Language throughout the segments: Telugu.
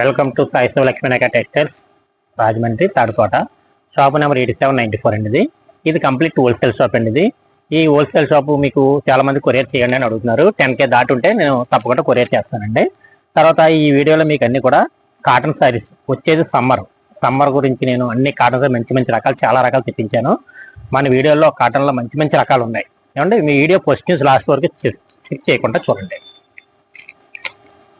Welcome to Saishiva Lakshminayaka textiles Rajahmundry Tadukota. Shop number 8794 అండి. ఇది కంప్లీట్ హోల్సేల్ షాప్ అండి. ఈ హోల్సేల్ షాప్ మీకు చాలా మంది కొరియర్ చేయండి అని అడుగుతున్నారు. 10K దాటి ఉంటే నేను తప్పకుండా కొరియర్ చేస్తానండి. తర్వాత ఈ వీడియోలో మీకు అన్ని కూడా కాటన్ శారీస్ వచ్చేది సమ్మర్ గురించి నేను అన్ని కాటన్స్ మంచి రకాలు చాలా రకాలు తెప్పించాను. మన వీడియోలో కాటన్లో మంచి రకాలు ఉన్నాయి. ఏమంటే మీ వీడియో ఫస్ట్ నుంచి లాస్ట్ వరకు చెక్ చేయకుండా చూడండి.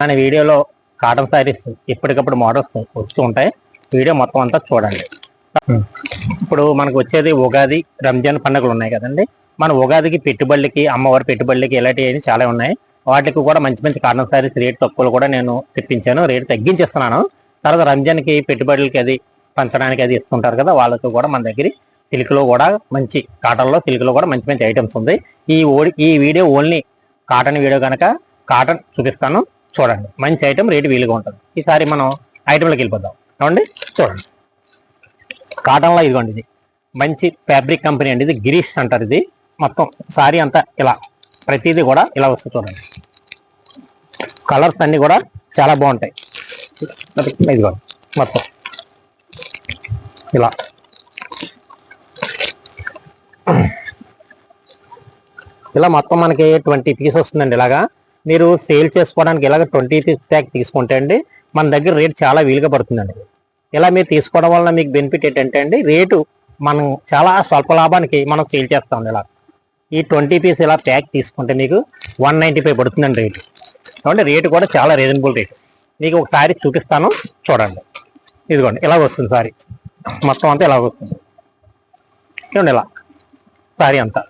మన వీడియోలో కాటన్ శారీస్ ఎప్పటికప్పుడు మోడల్స్ వస్తూ ఉంటాయి. వీడియో మొత్తం అంతా చూడండి. ఇప్పుడు మనకు వచ్చేది ఉగాది, రంజాన్ పండుగలు ఉన్నాయి కదండి. మన ఉగాదికి పెట్టుబడులకి, అమ్మవారి పెట్టుబడులకి ఇలాంటివి చాలా ఉన్నాయి. వాటికి కూడా మంచి కాటన్ శారీస్ రేట్ తక్కువలు కూడా నేను తెప్పించాను. రేటు తగ్గించేస్తున్నాను. తర్వాత రంజాన్కి పెట్టుబడులకి అది పంచడానికి అది ఇస్తుంటారు కదా, వాళ్ళకి కూడా మన దగ్గర సిల్క్లో కూడా మంచి కాటన్లో సిల్క్లో కూడా మంచి ఐటమ్స్ ఉంది. ఈ వీడియో ఓన్లీ కాటన్ వీడియో కనుక కాటన్ చూపిస్తాను, చూడండి. మంచి ఐటమ్, రేటు వీలుగా ఉంటుంది. ఈసారి మనం ఐటెంలోకి వెళ్ళిపోదాం. ఏమండి చూడండి, కాటన్లో ఇదిగోండి, ఇది మంచి ఫ్యాబ్రిక్ కంపెనీ అండి. ఇది గిరీష్ అంటారు. ఇది మొత్తం సారీ అంతా ఇలా ప్రతిదీ కూడా ఇలా వస్తుంది. చూడండి, కలర్స్ అన్నీ కూడా చాలా బాగుంటాయి. ఇదిగోండి మొత్తం ఇలా మొత్తం మనకి 20 పీస్ వస్తుందండి. ఇలాగా మీరు సేల్ చేసుకోవడానికి ఇలాగ 20 పీస్ ప్యాక్ తీసుకుంటే అండి మన దగ్గర రేట్ చాలా వీలుగా పడుతుందండి. ఇలా మీరు తీసుకోవడం వల్ల మీకు బెనిఫిట్ ఏంటంటే అండి, రేటు మనం చాలా స్వల్ప లాభానికి మనం సేల్ చేస్తామండి. ఇలా ఈ 20 పీస్ ఇలా ప్యాక్ తీసుకుంటే మీకు 195 పడుతుందండి రేటు. కాబట్టి రేటు కూడా చాలా రీజనబుల్ రేటు. మీకు ఒకసారి చూపిస్తాను, చూడండి. ఇదిగోండి ఇలా వస్తుంది సారీ మొత్తం అంతా ఇలా వస్తుంది. చూడండి ఇలా సారీ అంతా.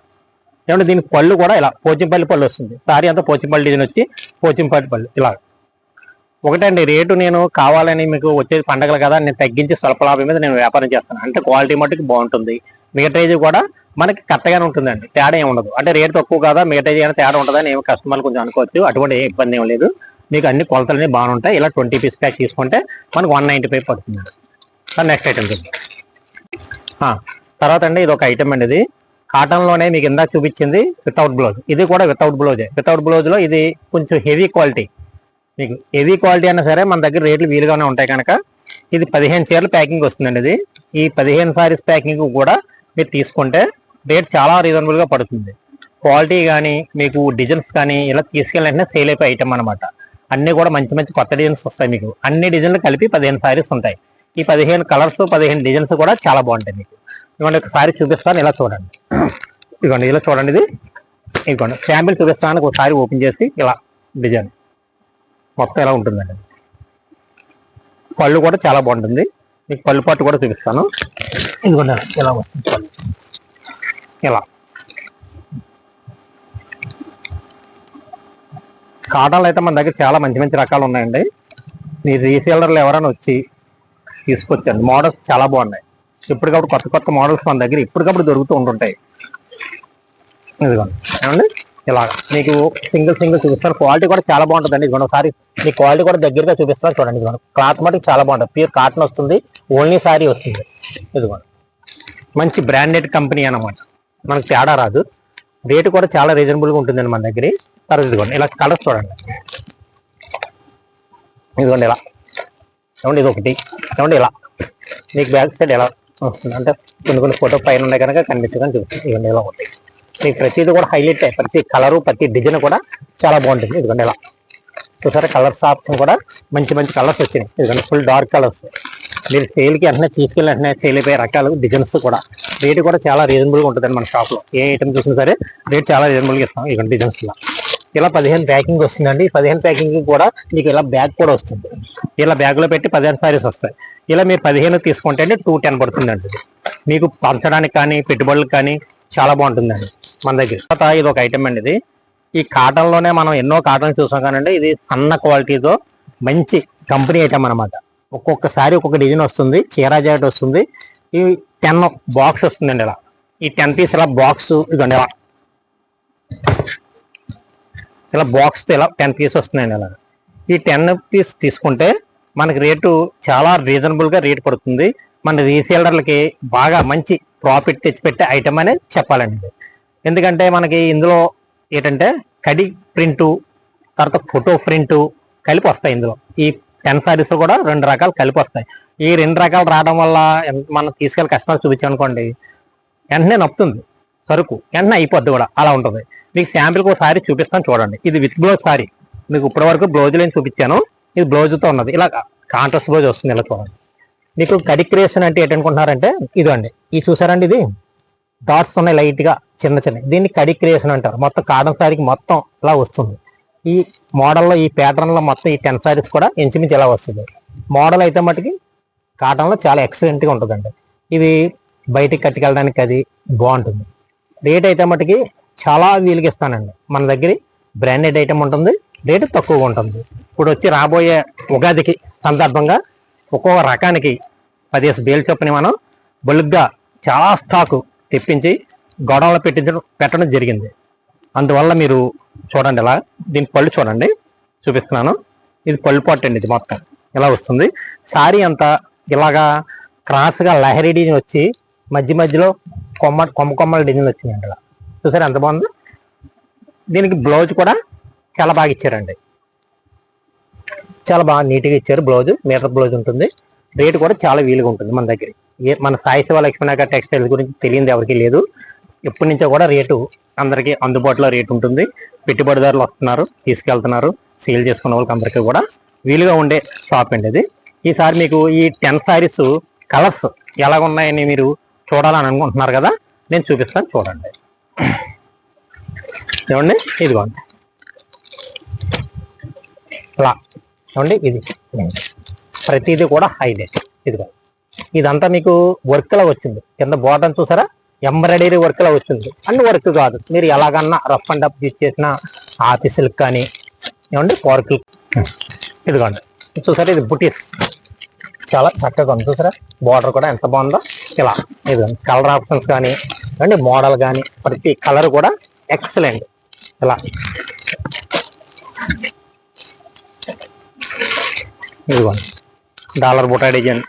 ఏమంటే దీనికి పళ్ళు కూడా ఇలా పోచంపల్లి పళ్ళు వస్తుంది. సారీ అంతా పోచంపల్లి డిజైన్ వచ్చి పోచంపల్లి పళ్ళు ఇలా. ఒకటండి రేటు నేను కావాలని మీకు వచ్చేది పండగలు కదా, నేను తగ్గించి స్వల్ప లాభం మీద నేను వ్యాపారం చేస్తాను. అంటే క్వాలిటీ మట్టుకు బాగుంటుంది, మిగతాది కూడా మనకి కరెక్ట్గానే ఉంటుందండి. తేడా ఏమి ఉండదు. అంటే రేటు తక్కువ కదా, మిగతాది అయినా తేడా ఉంటుందని ఏమి కస్టమర్లు కొంచెం అనుకోవచ్చు. అటువంటి ఏ ఇబ్బంది ఏం లేదు. మీకు అన్ని కొలతలన్నీ బాగానే ఉంటాయి. ఇలా 20 పీస్ ప్యాక్ తీసుకుంటే మనకు 195 పడుతుంది. నెక్స్ట్ ఐటమ్ చూద్దాం. తర్వాత అండి ఇది ఒక ఐటమ్ అండి. ఇది కాటన్లోనే మీకు ఇందాక చూపించింది వితౌట్ బ్లౌజ్. ఇది కూడా వితౌట్ బ్లౌజే. వితౌట్ బ్లౌజ్లో ఇది కొంచెం హెవీ క్వాలిటీ. మీకు హెవీ క్వాలిటీ అయినా సరే మన దగ్గర రేట్లు వీలుగానే ఉంటాయి కనుక ఇది 15 చీరలు ప్యాకింగ్ వస్తుందండి. ఇది ఈ 15 సారీస్ ప్యాకింగ్ కూడా మీరు తీసుకుంటే రేట్ చాలా రీజనబుల్గా పడుతుంది. క్వాలిటీ కానీ మీకు డిజైన్స్ కానీ ఇలా తీసుకెళ్ళిన సేల్ అయిపోయి ఐటమ్ అనమాట. అన్నీ కూడా మంచి కొత్త డిజైన్స్ వస్తాయి. మీకు అన్ని డిజైన్లు కలిపి 15 సారీస్ ఉంటాయి. ఈ 15 కలర్స్ 15 డిజైన్స్ కూడా చాలా బాగుంటాయి. మీకు ఇదిగోండి ఒకసారి చూపిస్తాను, ఇలా చూడండి. ఇదిగోండి ఇలా చూడండి. ఇదిగోండి శాంపిల్ చూపిస్తాను. ఒకసారి ఓపెన్ చేసి ఇలా డిజైన్ మొత్తం ఎలా ఉంటుందండి. పళ్ళు కూడా చాలా బాగుంటుంది. మీకు పళ్ళు పట్టు కూడా చూపిస్తాను. ఇదిగోండి ఇలా వస్తుంది పళ్ళు. ఇలా కాటన్లు అయితే మన దగ్గర చాలా మంచి రకాలు ఉన్నాయండి. మీ రీసేలర్లు ఎవరైనా వచ్చి తీసుకొచ్చండి. మోడల్స్ చాలా బాగున్నాయి. ఇప్పటికప్పుడు కొత్త మోడల్స్ మన దగ్గర ఇప్పటికప్పుడు దొరుకుతూ ఉంటుంటాయి. ఇదిగోండి ఏమండి ఇలా మీకు సింగిల్ చూపిస్తాను. క్వాలిటీ కూడా చాలా బాగుంటుందండి. ఇదిగోండి ఒకసారి మీ క్వాలిటీ కూడా దగ్గరగా చూపిస్తాను, చూడండి. ఇదిగోండి క్లాత్ మటుకు చాలా బాగుంటుంది. ప్యూర్ కాటన్ వస్తుంది, ఓన్లీ సారీ వస్తుంది. ఇదిగోండి మంచి బ్రాండెడ్ కంపెనీ అన్నమాట. మనకు తేడా రాదు. రేటు కూడా చాలా రీజనబుల్గా ఉంటుందండి మన దగ్గర. తర్వాత ఇదిగోండి ఇలా కలర్స్ చూడండి. ఇదిగోండి ఇలా ఏమండి ఇది ఒకటి. ఏమండి ఇలా మీకు బ్యాక్ సైడ్ ఎలా వస్తుంది అంటే కొన్ని ఫోటో పైన ఉన్నాయి కనుక కనిపించదని చూస్తుంది. ఇదిగోండి ఇలా ఒకటి. మీకు ప్రతిదీ కూడా హైలైట్ అయ్యి ప్రతి కలరు ప్రతి డిజైన్ కూడా చాలా బాగుంటుంది. ఇదిగోండి ఇలా చూసారా, కలర్స్ ఆప్షన్ కూడా మంచి కలర్స్ వచ్చినాయి. ఇదిగోండి ఫుల్ డార్క్ కలర్స్. మీరు సేల్కి వెంటనే తీసుకెళ్ళి వెంటనే సేల్ అయిపోయే రకాలు డిజైన్స్ కూడా. రేటు కూడా చాలా రీజనబుల్గా ఉంటుందండి మన షాప్లో. ఏ ఐటమ్ చూసినా సరే రేట్ చాలా రీజనబుల్గా ఇస్తాం. ఇదిగోండి డిజైన్స్లో ఇలా 15 ప్యాకింగ్ వస్తుందండి. 15 ప్యాకింగ్ కూడా మీకు ఇలా బ్యాగ్ కూడా వస్తుంది. ఇలా బ్యాగ్లో పెట్టి 15 సారీస్ వస్తాయి. ఇలా మీరు 15 తీసుకుంటే 210 పడుతుందండి. మీకు పంచడానికి కానీ పెట్టుబడులకు కానీ చాలా బాగుంటుందండి మన దగ్గర. తర్వాత ఇది ఒక ఐటమ్ అండి. ఇది ఈ కాటన్లోనే మనం ఎన్నో కాటన్ చూసాం కానండి. ఇది సన్న క్వాలిటీతో మంచి కంపెనీ ఐటమ్ అనమాట. ఒక్కొక్కసారి ఒక్కొక్క డిజైన్ వస్తుంది. చీరా జాకెట్ వస్తుంది. ఈ 10 బాక్స్ వస్తుందండి. ఇలా ఈ 10 పీస్ ఇలా బాక్స్ ఇదిగోండి ఇలా బాక్స్తో ఇలా 10 పీస్ వస్తున్నాయండి. అలా ఈ 10 పీస్ తీసుకుంటే మనకి రేటు చాలా రీజనబుల్గా రేట్ పడుతుంది. మన రీసేలర్లకి బాగా మంచి ప్రాఫిట్ తెచ్చిపెట్టే ఐటమ్ అనేది చెప్పాలండి. ఎందుకంటే మనకి ఇందులో ఏంటంటే కడి ప్రింటు తర్వాత ఫోటో ప్రింటు కలిపి వస్తాయి. ఇందులో ఈ 10 సారీస్ కూడా 2 రకాలు కలిపి వస్తాయి. ఈ 2 రకాలు రావడం వల్ల మనం తీసుకెళ్ళి కస్టమర్ చూపించామనుకోండి, వెంటనే నప్పుతుంది సరుకు, వెంటనే అయిపోద్ది కూడా. అలా ఉంటుంది. మీకు శాంపిల్కి ఒక సారీ చూపిస్తాను చూడండి. ఇది విత్ బ్లౌజ్ సారీ. మీకు ఇప్పటి వరకు బ్లౌజ్ లేని చూపించాను. ఇది బ్లౌజ్తో ఉన్నది. ఇలా కాంట్రాస్ట్ బ్లౌజ్ వస్తుంది. ఇలా చూడండి. మీకు కడి క్రియేషన్ అంటే ఏంటనుకుంటున్నారంటే ఇదండి. ఇది చూసారండి, ఇది డాట్స్ ఉన్నాయి లైట్ గా చిన్న చిన్న. దీన్ని కడి క్రియేషన్ అంటారు. మొత్తం కాటన్ సారీకి మొత్తం ఇలా వస్తుంది. ఈ మోడల్లో ఈ ప్యాటర్న్ లో మొత్తం ఈ 10 సారీస్ కూడా ఇంచుమించు ఇలా వస్తుంది. మోడల్ అయితే మటుకి కాటన్ లో చాలా ఎక్సలెంట్ గా ఉంటుందండి. ఇది బయటికి కట్టుకెళ్ళడానికి అది బాగుంటుంది. రేట్ అయితే మటుకి చాలా వీలుగా ఇస్తానండి. మన దగ్గర బ్రాండెడ్ ఐటమ్ ఉంటుంది, రేటు తక్కువగా ఉంటుంది. ఇప్పుడు వచ్చి రాబోయే ఉగాదికి సందర్భంగా ఒక్కొక్క రకానికి 10 బేలు చొప్పున మనం బల్క్గా చాలా స్టాకు తెప్పించి గోడౌన్లో పెట్టడం జరిగింది. అందువల్ల మీరు చూడండి, ఇలా దీని పళ్ళు చూడండి, చూపిస్తున్నాను. ఇది పళ్ళు పొట్టు అండి. ఇది మొత్తం ఇలా వస్తుంది. సారీ అంతా ఇలాగా క్రాస్గా లహరీ డిజైన్ వచ్చి మధ్యలో కొమ్మల డిజైన్ వచ్చిందండి. ఇలా చూసారు ఎంత బాగుందో. దీనికి బ్లౌజ్ కూడా చాలా బాగా ఇచ్చారండి. చాలా బాగా నీట్గా ఇచ్చారు. బ్లౌజ్ మీటర్ బ్లౌజ్ ఉంటుంది. రేటు కూడా చాలా వీలుగా ఉంటుంది మన దగ్గర. మన సాయి శివ లక్ష్మీనగర్ టెక్స్టైల్స్ గురించి తెలియదు ఎవరికి లేదు. ఎప్పటి నుంచో కూడా రేటు అందరికీ అందుబాటులో రేటు ఉంటుంది. పెట్టుబడిదారులు వస్తున్నారు, తీసుకెళ్తున్నారు. సేల్ చేసుకున్న వాళ్ళకి అందరికీ కూడా వీలుగా ఉండే షాప్ అండి ఇది. ఈసారి మీకు ఈ 10 సారీస్ కలర్స్ ఎలాగ ఉన్నాయని మీరు చూడాలని అనుకుంటున్నారు కదా, నేను చూపిస్తాను చూడండి. ఏమండి, ఇదిగోండి ఇలా ఏమండి. ఇది ప్రతిదీ కూడా హైలైట్. ఇదిగో ఇదంతా మీకు వర్క్ లా వచ్చింది. కింద బాటం చూసారా, ఎంబ్రాయిడరీ వర్క్ లా వచ్చింది. అన్ని వర్క్ కాదు, మీరు ఎలాగన్నా రఫ్ అండ్ టఫ్ చేసిన ఆఫీసులకు కానీ ఏమండి పార్క్. ఇదిగోండి చూసారా, ఇది బుటీస్ చాలా చక్కగా ఉంది. చూసారా బార్డర్ కూడా ఎంత బాగుందో. ఇలా ఇదిగోండి కలర్ ఆప్షన్స్ కానీ అండి, మోడల్ కానీ ప్రతి కలర్ కూడా ఎక్సలెంట్. ఇలా ఇదిగోండి డాలర్ బుటా డిజైన్.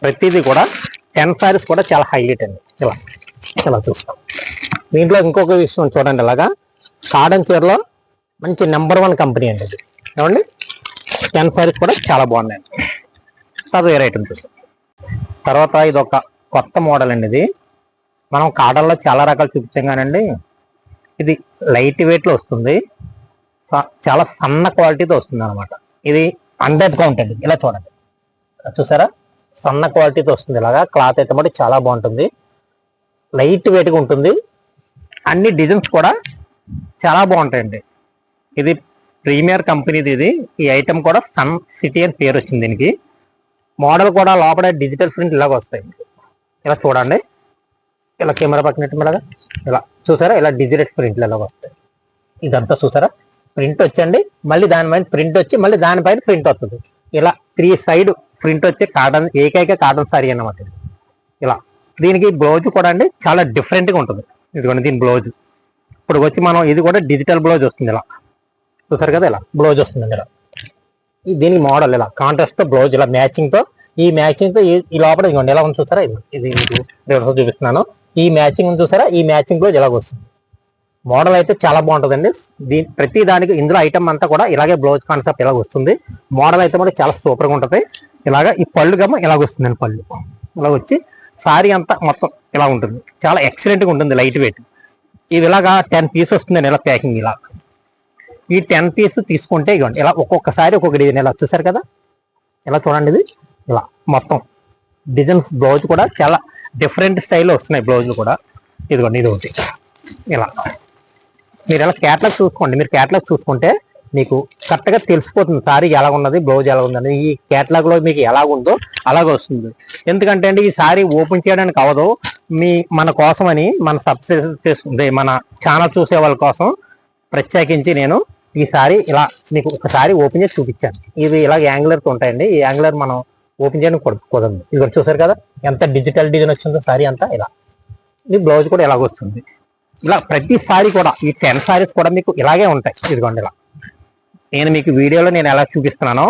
ప్రతిదీ కూడా 10 సారీస్ కూడా చాలా హైలైట్ అండి. ఇలా ఇలా చూస్తాం. దీంట్లో ఇంకొక విషయం చూడండి, ఇలాగా కాటన్ చీరలో మంచి నెంబర్ 1 కంపెనీ అండి ఇది. ఏమండి 10 సారీస్ కూడా చాలా బాగున్నాయి. తర్వాత వేరే ఐటమ్ చూస్తాం. తర్వాత ఇది ఒక కొత్త మోడల్ అండి. ఇది మనం కాటన్లో చాలా రకాలు చూపించాం కానండి, ఇది లైట్ వెయిట్లో వస్తుంది. చాలా సన్న క్వాలిటీతో వస్తుంది అనమాట. ఇది 100 కౌంట్ అండి. ఇలా చూడండి, చూసారా సన్న క్వాలిటీతో వస్తుంది. ఇలాగా క్లాత్ అయితే మళ్ళీ చాలా బాగుంటుంది, లైట్ వెయిట్గా ఉంటుంది. అన్ని డిజైన్స్ కూడా చాలా బాగుంటాయండి. ఇది ప్రీమియర్ కంపెనీది. ఇది ఈ ఐటమ్ కూడా సన్ సిటీ అని పేరు వచ్చింది దీనికి. మోడల్ కూడా లోపల డిజిటల్ ప్రింట్ ఇలాగ వస్తాయి. ఇలా చూడండి, ఇలా కెమెరా పక్కనట్టు ఇలాగా ఇలా చూసారా, ఇలా డిజిటల్ ప్రింట్లు ఇలాగ వస్తాయి. ఇదంతా చూసారా ప్రింట్ వచ్చండి, మళ్ళీ దానిపైన ప్రింట్ వచ్చి మళ్ళీ దానిపైన ప్రింట్ వస్తుంది. ఇలా 3 సైడ్ ప్రింట్ వచ్చే కాటన్ ఏకైక కాటన్ సారీ అన్నమాట. ఇలా దీనికి బ్లౌజ్ కూడా అండి చాలా డిఫరెంట్గా ఉంటుంది. ఇదిగోండి దీని బ్లౌజ్. ఇప్పుడు వచ్చి మనం ఇది కూడా డిజిటల్ బ్లౌజ్ వస్తుంది. ఇలా చూసారు కదా, ఇలా బ్లౌజ్ వస్తుందండి. ఇలా దీనికి మోడల్ ఇలా కాంట్రాస్ట్ బ్లౌజ్ ఇలా మ్యాచింగ్తో, ఈ మ్యాచింగ్తో ఈ లోపల ఇదిగోండి ఎలా ఉంది చూసారా. ఇది మీకు రివర్స్ చూపిస్తున్నాను. ఈ మ్యాచింగ్ చూసారా, ఈ మ్యాచింగ్ బ్లౌజ్ ఎలాగ వస్తుంది. మోడల్ అయితే చాలా బాగుంటుందండి. ప్రతి దానికి ఇందులో ఐటమ్ అంతా కూడా ఇలాగే బ్లౌజ్ కాన్సెప్ట్ ఇలాగ వస్తుంది. మోడల్ అయితే కూడా చాలా సూపర్గా ఉంటుంది. ఇలాగ ఈ పళ్ళు గమ్మ ఇలాగ వస్తుందండి. పళ్ళు ఇలా వచ్చి సారీ అంతా మొత్తం ఇలా ఉంటుంది. చాలా ఎక్సలెంట్గా ఉంటుంది, లైట్ వెయిట్. ఇది ఇలాగా 10 పీస్ వస్తుందండి. ఇలా ప్యాకింగ్ ఇలా ఈ 10 పీస్ తీసుకుంటే ఇవ్వండి ఇలా ఒక్కొక్కసారి ఒక్కొక్క డిజైన్ ఇలా చూసారు కదా. ఇలా చూడండి, ఇది ఇలా మొత్తం డిజైన్స్. బ్లౌజ్ కూడా చాలా డిఫరెంట్ స్టైల్లో వస్తున్నాయి బ్లౌజులు కూడా. ఇదిగోండి ఇది ఒకటి. ఇలా మీరు ఇలా క్యాటలాగ్ చూసుకోండి. మీరు క్యాటలాగ్ చూసుకుంటే మీకు కరెక్ట్గా తెలిసిపోతుంది సారీ ఎలా ఉన్నది, బ్లౌజ్ ఎలా ఉందని. ఈ క్యాటలాగ్లో మీకు ఎలాగుందో అలాగే వస్తుంది. ఎందుకంటే అండి ఈ సారీ ఓపెన్ చేయడానికి అవ్వదు. మన కోసమని మన సబ్స్క్రైబ్ చేసుకుంటే మన ఛానల్ చూసే వాళ్ళ కోసం ప్రత్యేకించి నేను ఈ సారీ ఇలా మీకు ఒకసారి ఓపెన్ చేసి చూపించాను. ఇవి ఇలా యాంగులర్తో ఉంటాయండి. ఈ యాంగులర్ మనం ఓపెన్ చేయడానికి కుదరదు. ఇది చూసారు కదా ఎంత డిజిటల్ డిజైన్ వచ్చిందో సారీ అంతా. ఇలా ఈ బ్లౌజ్ కూడా ఇలాగ వస్తుంది. ఇలా ప్రతి సారీ కూడా ఈ 10 సారీస్ కూడా మీకు ఇలాగే ఉంటాయి. ఇదిగోండి ఇలా నేను మీకు వీడియోలో నేను ఎలా చూపిస్తున్నానో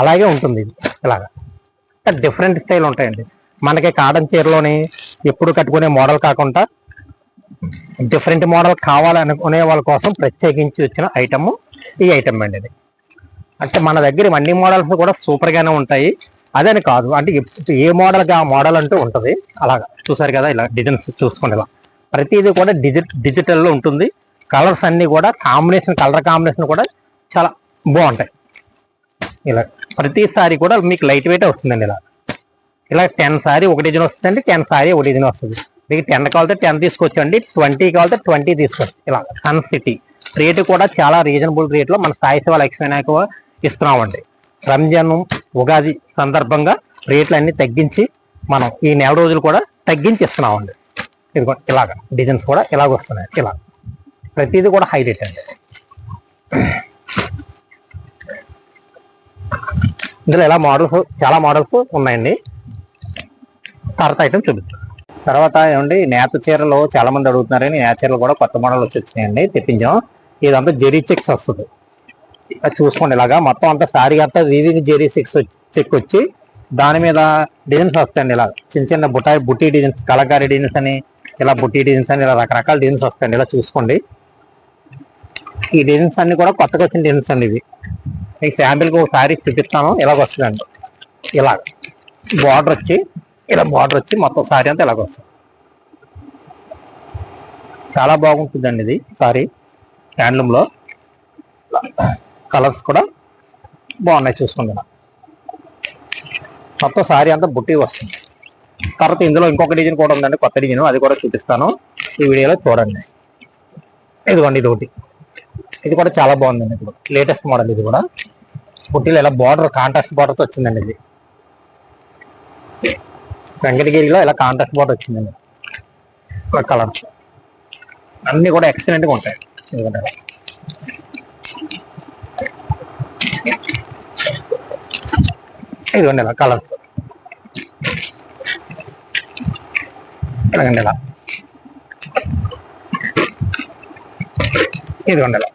అలాగే ఉంటుంది. ఇది ఇలాగా డిఫరెంట్ స్టైల్ ఉంటాయండి. మనకి కాటన్ చీరలోని ఎప్పుడు కట్టుకునే మోడల్ కాకుండా డిఫరెంట్ మోడల్ కావాలనుకునే వాళ్ళ కోసం ప్రత్యేకించి వచ్చిన ఐటమ్ ఈ ఐటమ్ అండి. ఇది అంటే మన దగ్గర అన్ని మోడల్స్ కూడా సూపర్ గానే ఉంటాయి. అదని కాదు, అంటే ఏ మోడల్కి ఆ మోడల్ అంటూ ఉంటది. అలాగా చూసారు కదా, ఇలా డిజైన్స్ చూసుకోండి. ఇలా ప్రతిదీ కూడా డిజిటల్లో ఉంటుంది. కలర్స్ అన్ని కూడా కలర్ కాంబినేషన్ కూడా చాలా బాగుంటాయి. ఇలా ప్రతిసారి కూడా మీకు లైట్ వెయిట్ వస్తుందండి. ఇలా 10 సారీ ఒక డిజైన్ వస్తుందండి, 10 సారీ ఒక డిజైన్ వస్తుంది. మీకు 10 కావాలితే 10 తీసుకోవచ్చండి, 20 కావాలితే 20 తీసుకోవచ్చు. ఇలా సన్ సిటీ రేటు కూడా చాలా రీజనబుల్ రేట్లో మన సాయి శివ లక్ష్మీ వినాయక ఇస్తున్నామండి. రంజాన్ ఉగాది సందర్భంగా రేట్లు అన్ని తగ్గించి మనం ఈ నెల రోజులు కూడా తగ్గించి ఇస్తున్నామండి. ఇదిగో ఇలాగ డిజైన్స్ కూడా ఇలాగ వస్తున్నాయి. ఇలా ప్రతిదీ కూడా హైలైట్ అండి. ఇందులో ఇలా చాలా మోడల్స్ ఉన్నాయండి. తర్వాత ఐటమ్ చూపిస్తాను. తర్వాత ఏమండి, నేత చీరలు చాలా మంది అడుగుతున్నారని నేత చీరలు కూడా కొత్త మోడల్ వచ్చినాయండి, తెప్పించాం. ఇదంతా జెరీ చెక్స్ వస్తుంది. అది చూసుకోండి. ఇలాగా మొత్తం అంతా సారీ అంతా వీవింగ్ జెరీ చెక్ వచ్చి దాని మీద డిజైన్స్ వస్తాయండి. ఇలా చిన్న చిన్న బుటీ డిజైన్స్, కలకారీ డిజైన్స్ అని, ఇలా బుటీ డిజైన్స్ అని, ఇలా రకరకాల డిజైన్స్ వస్తాయండి. ఇలా చూసుకోండి. ఈ డిజైన్స్ అన్ని కూడా కొత్తగా వచ్చిన డిజైన్స్ అండి. ఇవి మీకు శాంపిల్కి ఒక సారీ చూపిస్తాను. ఇలాగ వస్తుందండి. ఇలా బార్డర్ వచ్చి మొత్తం సారీ అంతా ఇలాగ వస్తుంది. చాలా బాగుంటుందండి ఇది సారీ. హ్యాండ్లూమ్లో కలర్స్ కూడా బాగున్నాయి. చూసుకోండి. మొత్తం సారీ అంతా బుట్టి వస్తుంది. తర్వాత ఇందులో ఇంకొక డిజైన్ కూడా ఉందండి, కొత్త డిజైన్. అది కూడా చూపిస్తాను ఈ వీడియోలో, చూడండి. ఇదిగోండి, ఇది ఒకటి. ఇది కూడా చాలా బాగుందండి. ఇప్పుడు లేటెస్ట్ మోడల్. ఇది కూడా బుట్టీలో ఇలా బార్డర్ కాంట్రాస్ట్ బార్డర్తో వచ్చిందండి. ఇది వెంకటగిరిలో ఇలా కాంట్రాస్ట్ బార్డర్ వచ్చిందండి. ఇలా కలర్స్ అన్ని కూడా ఎక్సలెంట్గా ఉంటాయి. ఎందుకంటే ఇదిగోండి ఇలా కలర్స్ ఇలాగండి. ఇలా ఇదిగోండి ఇలా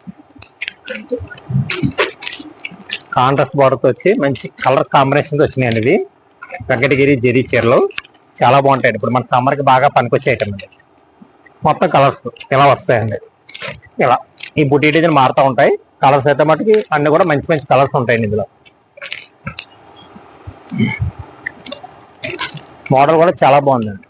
కాంట్రాస్ట్ బార్డర్తో వచ్చి మంచి కలర్ కాంబినేషన్తో వచ్చినాయండి. ఇవి వెంకటగిరి జెరీ చీరలు చాలా బాగుంటాయండి. ఇప్పుడు మన సమ్మర్కి బాగా పనికొచ్చే ఐటమ్ అండి. మొత్తం కలర్స్ ఇలా వస్తాయండి. ఇలా ఈ బుటీ డిజైన్ మారుతూ ఉంటాయి. కలర్స్ అయితే మటుకి అన్ని కూడా మంచి మంచి కలర్స్ ఉంటాయండి. ఇందులో మోడల్ కూడా చాలా బాగుందండి.